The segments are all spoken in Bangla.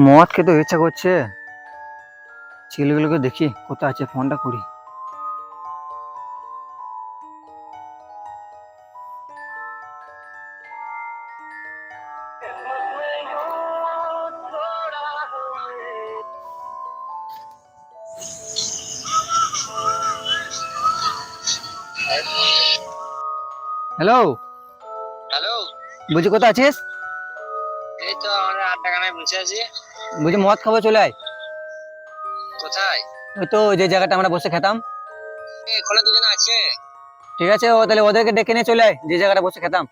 মদ খেতে ইচ্ছা করছে। ছেলেগুলোকে দেখি কোথায় আছে, ফোনটা করি। Hello, hello. বলছি কোথায় আছিস? এই তো আমরা আড্ডাখানায় বসে আছি। বলছি মদ খাবো, চলে আয়। কোথায়? ওই তো যে জায়গাটা আমরা বসে খেতাম। এখানে দুজন আছে। ঠিক আছে, ও তাহলে ওদেরকে ডেকে নিয়ে চলে আয় যে জায়গাটা বসে খেতাম।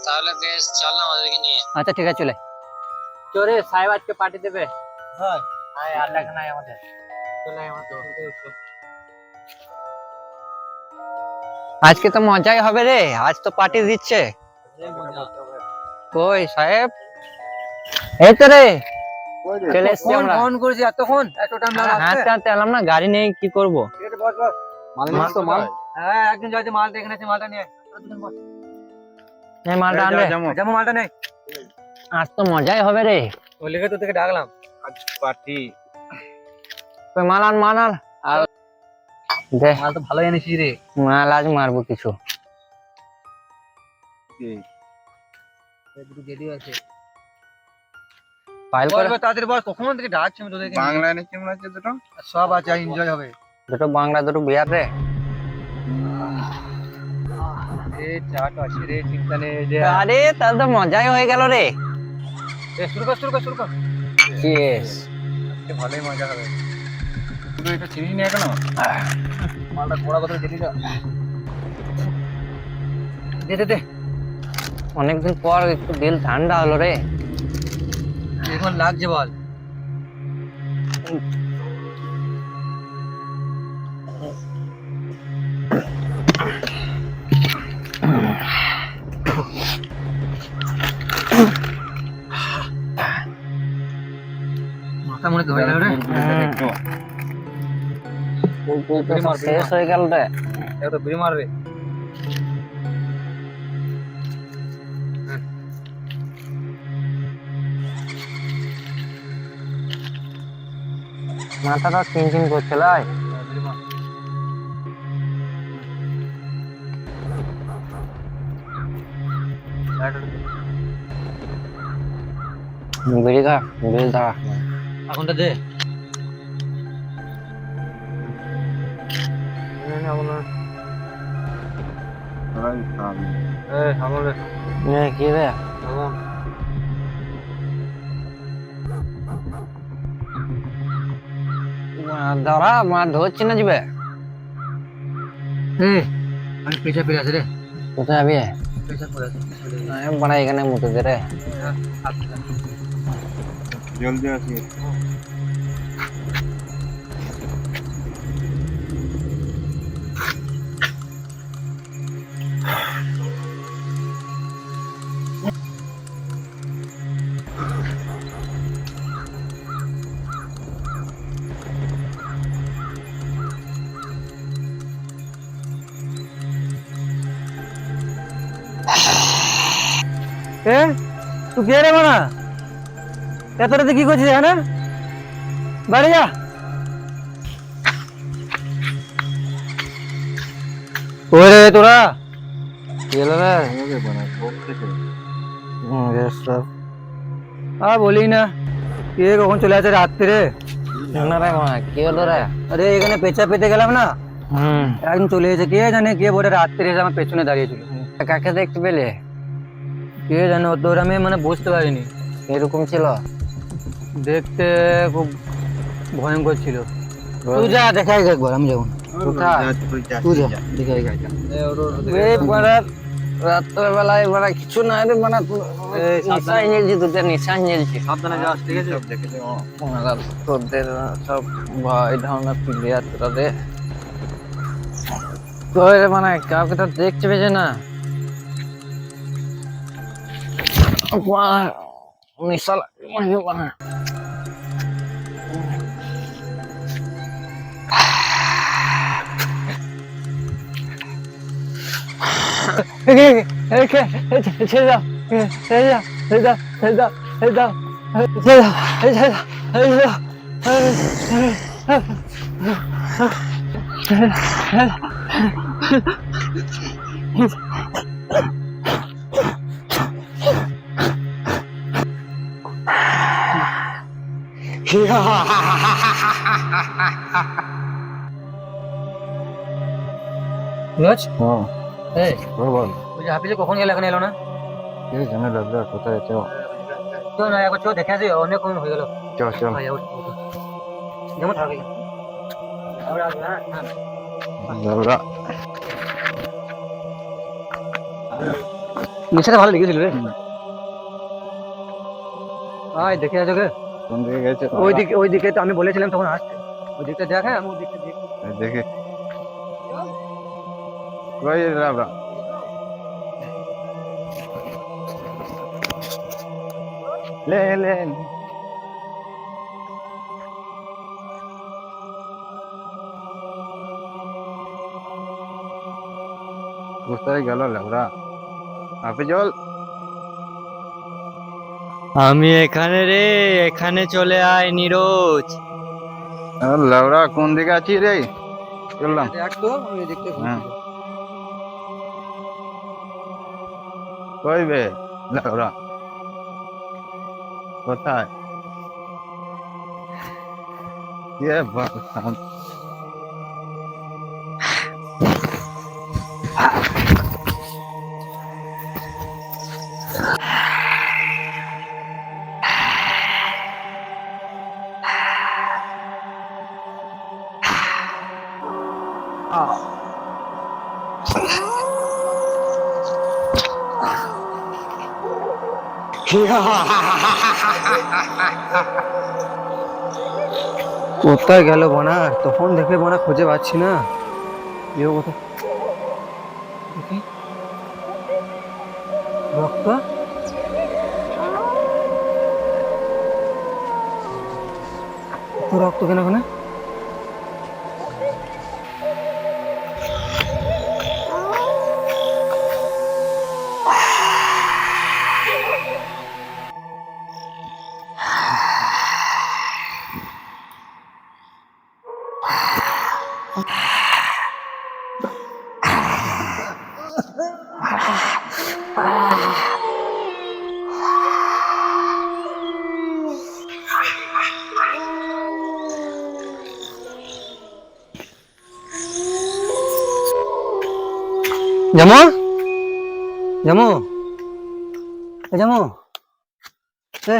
তাহলে বেশ, চল না আমাদেরকে নিয়ে। আচ্ছা ঠিক আছে, চলে আয়। চোরে সাহেব আজকে পার্টি দেবে। হ্যাঁ, আয় আড্ডাখানায় আমাদের চলে আয় আমাদের। আজকে তো মজাই হবে রে, আজ তো পার্টি দিচ্ছে। কই সাহেব? এই তো রে, চলে এসছি আমরা। ফোন করেছি এতক্ষণ, এত টাইম লাগলো আসতে? হাঁটতে হাঁটতে এলাম না, গাড়ি নেই, কি করবো? ঠিক আছে, বস বস। মাল তো মাল। হ্যাঁ, একদিন যাইতে মালটা এখানে আছে, মালটা নিয়ে আয়। এই মালটা আনবে? যেমন মালটা নেই। আজ তো মজাই হবে রে। ওই লেগে তো থেকে ডাকলাম। আজ পার্টি। কই মাল আন, মাল আন। আর দে, মাল তো ভালো এনেছিস রে। মাল আজ মারবো কিছু। দুটো জেডি আছে। ফাইল বস করে বস, তাড়াতাড়ি বস, কখন থেকে ডাকছি আমি তোদেরকে। বাংলা এনেছি মনে হচ্ছে দুটো। সব আছে, এনজয় হবে। দুটো বাংলা, দুটো বিয়ার রে। এই চাট আছে রে, চিন্তা নেই যে। আরে তাহলে তো মজাই হয়ে গেল রে। শুরু কর শুরু কর শুরু কর। চিয়েস। আজকে ভালোই মজা হবে। তুই এটা চিনি নিয়ে কেন? মালটা ঘোড়া কথা দিলি না। দে দে দে। অনেকদিন পর একটু দিল ঠান্ডা হলো রে। এখন লাগছে বল। মাথা মনে ধরে গেল রে। শেষ হয়ে গেল রে। একটা বিড়ি মার রে। মাথাটা চিনচিন করছে লাই। বিড়ি মার। বিড়ি খা, বিড়ি ধরা। এখনটা দে। কি রে? ধরা মার ধরছি না যাবে। আমি পেছা পেরে আছে রে। কোথায় যাবি? পেছা পড়ে আছে। বড়া এখানে মুতে দে রে। জলদি আসি। তুই কে রে মানা? এত রাতে কি করছিস এখানে? বাড়ি যা। ওরে তোরা কি হলো রে? বলি না, কে কখন চলে আসে রাত্রে? না রে মা, কি হলো রে? আরে এখানে পেঁচা পেতে গেলাম না, হুম, একদিন চলে এসে, কে জানে কে বলে রাত্রে এসে আমার পেছনে দাঁড়িয়েছিল। কাকে দেখতে পেলে? কে জানে, ও তোর আমি মানে বুঝতে পারিনি। এরকম ছিল? দেখতে খুব ভয়ঙ্কর ছিল। তুই যা দেখাই একবার, আমি যাবো না। তুই যা দেখাই রাত্রের বেলায় মানে কিছু নাই রে, মানে নিশা নিয়েছি, দুটো নিশা নিয়েছি। সাবধানে যাস, ঠিক আছে? তোদের সব ভয় ধারণা প্লেয়ার তোরা রে। কই রে, মানে কাউকে তো দেখতে পেয়েছে না। নিশা লাগে মানে। ছেড়ে দাও, ছেড়ে দাও, ছেড়ে দাও, ছেড়ে দাও, ছেড়ে দাও, ছেড়ে দাও। রোজ হ্যাঁ এই বল ওই যে হাফিজে কখন গেল এখন এলো না? কে জানে লাবরা কোথায় চ চল না একবার চল দেখে আসি অনেকক্ষণ হয়ে গেল। চ চ যেমন থাকে আমরা আসবে হ্যাঁ লাবরা নিশাটা ভালো লেগেছিল রে। আয় দেখে আসো গে। কোন দিকে গেছে ওই দিকে তো আমি বলেছিলাম তখন আসতে। ওই দিকটা দেখ হ্যাঁ আমি ওই দিকটা দেখি। দেখে কই লাবরা লে লে কোথায় গেল লাবরা হাফিজুল আমি এখানে রে, এখানে চলে আয় নিরোজ। লাবরা কোন দিকে আছিস রে চললাম দেখ তো আমি ওই দিকটা হ্যাঁ ঘুরছি। কই বে লাবরা কোথায় ये बात কোথায় গেল বোনা? তখন দেখে বোনা খুঁজে পাচ্ছি না। ইয়ে কোথায় দেখি রক্ত তো রক্ত কেন ওখানে? জামো জামো জামো এ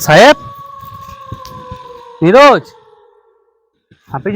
সাহেব নিরোজ হাফিজ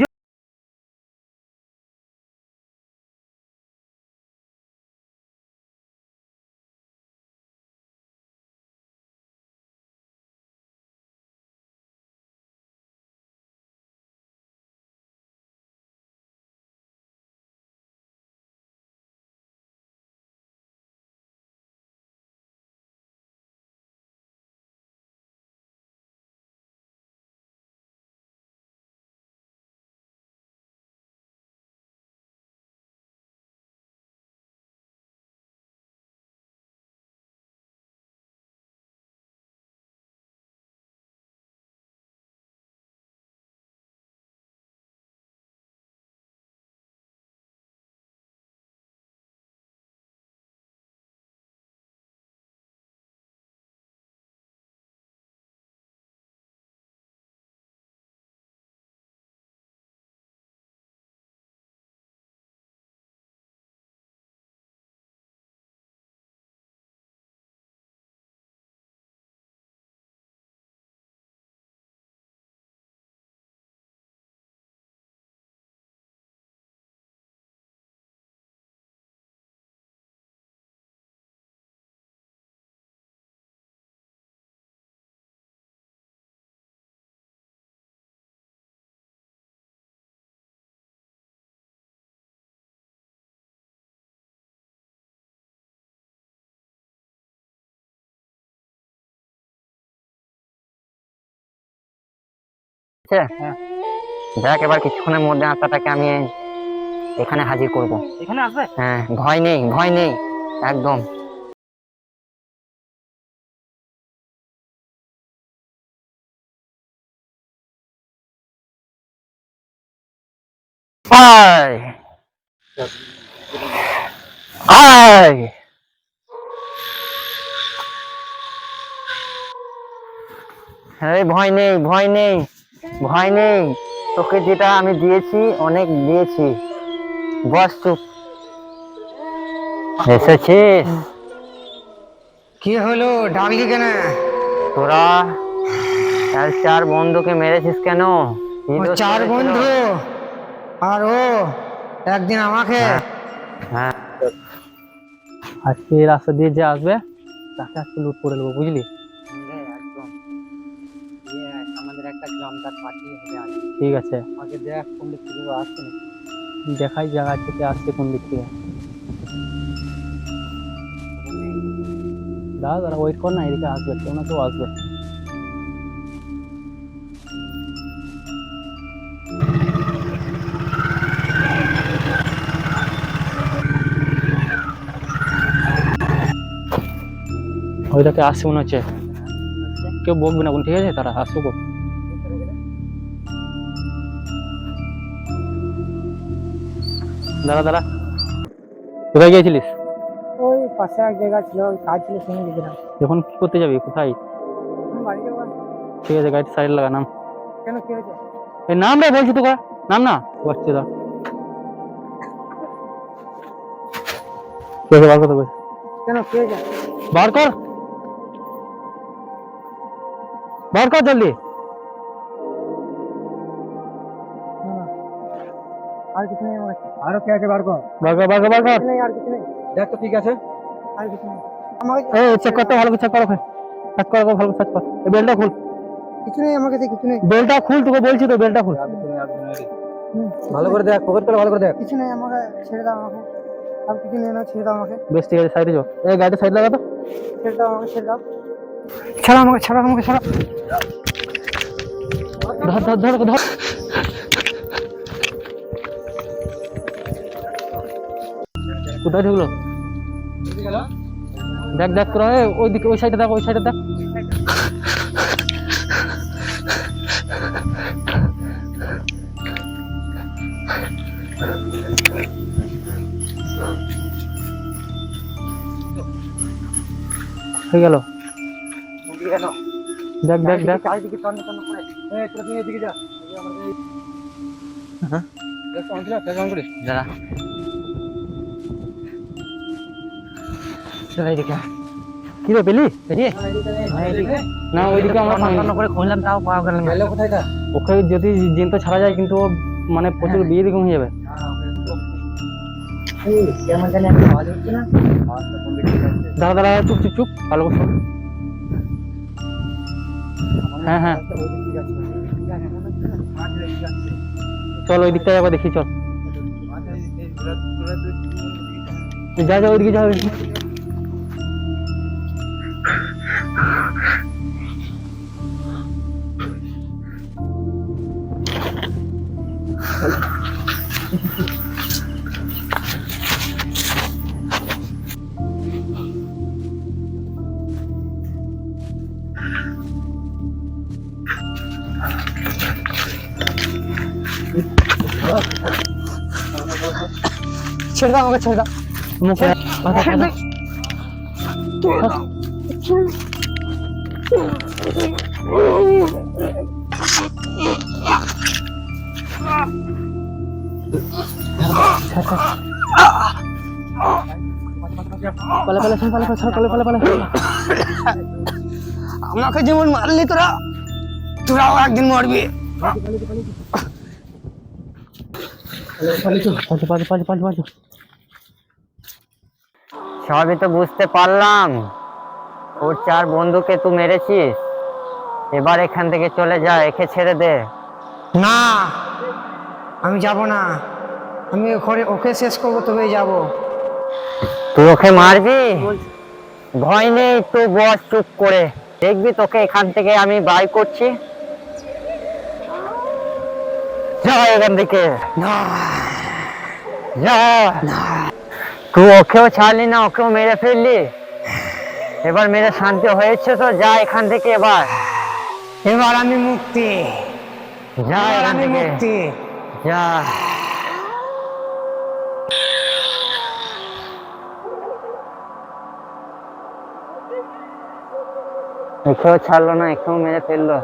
হ্যাঁ, দেখ এবার কিছুক্ষণের মধ্যে আত্মাটাকে আমি এখানে হাজির করব। এখানে আসবে? হ্যাঁ, ভয় নেই, ভয় নেই, একদম। আয় আয়, ভয় নেই, ভয় নেই, ভয় নেই। তোকে যেটা আমি দিয়েছি অনেক দিয়েছি, বস চুপ। এসেছিস? কি হলো, ডাকলি কেন? তোরা আর 4 বন্ধুকে মেরেছিস কেন? কি দোষ 4 করেছিল? বন্ধু আর ও একদিন আমাকে। হ্যাঁ, আজকে এই রাস্তা দিয়ে যে আসবে তাকে আজকে লুট করে নেবো, বুঝলি? একদম। আমাদের একটা জমদার পার্টি হবে আজ। ঠিক আছে, আগে দেখ কোন দিক থেকে আসছে না। দেখাই জায়গা থেকে আসছে কোন দিক থেকে। দাদা দাদা ওয়েট কর না, এদিকে আসবে, কেউ না কেউ আসবে। ওইটাকে আসছে মনে হচ্ছে, কেউ বকবে না, ঠিক আছে? তারা আসুক। দাঁড়া দাঁড়া, কোথায় গিয়েছিলিস? ওই পাশে এক জায়গা ছিল, ওই কাজ ছিল, শুনে গেছিলাম। এখন কি করতে যাবি, কোথায়? বাড়ি যাবো। ঠিক আছে, গাড়ি সাইড লাগা, নাম। কেন, কি হয়েছে? এই নাম রে বলছি তোকে, নাম না বসছে দা। কে বার করতে বল, কেন, কি হয়েছে? বার কর, বার কর জলদি। আর কিছু নেই আমার কাছে। আরো কে আছে, বার কর। বার কর, বার কর, বার কর। কিছু নেই, আর কিছু নেই। দেখ তো ঠিক আছে। আর কিছু নেই আমাকে। এই চেক করতে, ভালো করে চেক কর, চেক কর, ভালো করে চেক কর। এই বেলটা খুল, কিছু নেই আমার কাছে, কিছু নেই। বেলটা খুল, তোকে বলছি তো, বেলটা খুল। ভালো করে দেখ, পকেট করে ভালো করে দেখ। কিছু নেই আমাকে, ছেড়ে দাও আমাকে। আর কিছু নেই না, ছেড়ে দাও আমাকে। বেশ ঠিক আছে, সাইডে যাও। এই গাড়িটা সাইড লাগা তো। ছেড়ে দাও আমাকে, ছেড়ে দাও। ছাড়া আমাকে, ছাড়া আমাকে, ছাড়া। ধর ধর ধর ধর। কোথায় ঢুকলো? দেখ দেখ তোরা, ওই দিকে, ওই সাইডে দেখ, ওই সাইডে দেখ। হয়ে গেল, দেখ দেখ দেখ। চারিদিকে তন্ন তন্ন করে। এই তোরা তুমি এদিকে যা। হ্যাঁ, দাঁড়া, চল এদিকে। কি রে পেলি? না ওইদিকে আমরা তন্ন করে খুঁজলাম, তাও পাওয়া গেল না। কোথায় তা? ওকে যদি জিনটা ছাড়া যায় কিন্তু ও মানে প্রচুর বিয়ে দিকে হয়ে যাবে। এই কেমন জানি একটা আওয়াজ হচ্ছে না? দাঁড়া দাঁড়া, চুপ চুপ চুপ, ভালো করে শোন। হ্যাঁ হ্যাঁ, চল ওই দিকটা একবার দেখি, চল। যা যা, ওইদিকে যা, ওইদিকে। ছেড়ে দাও আমাকে, ছেড়ে দাও। মুখে ছেড়ে দাও। পালা পালা, চল পালা পালা, পালা পালা পালা। আমাকে যেমন মারলি তোরা, তোরাও একদিন মরবি। সবই তো বুঝতে পারলাম, ওর 4 বন্ধুকে তুই মেরেছিস। এবার এখান থেকে চলে যা, একে ছেড়ে দে। না, আমি যাব না। আমি ওকে শেষ করবো, তবেই যাব। তুই ওকে মারবি? ভয় নেই, তুই বস চুপ করে, দেখবি তোকে এখান থেকে আমি বাই করছি। যা এখান থেকে না যা না তুই ওকেও ছাড়লি না, ওকেও মেরে ফেললি। এবার মেরে শান্তি হয়েছে তো, যা এখান থেকে এবার। এবার আমি মুক্তি, যা এবার এখান আমি থেকে মুক্তি। যা। একেও ছাড়লো না, একেও মেরে ফেললো।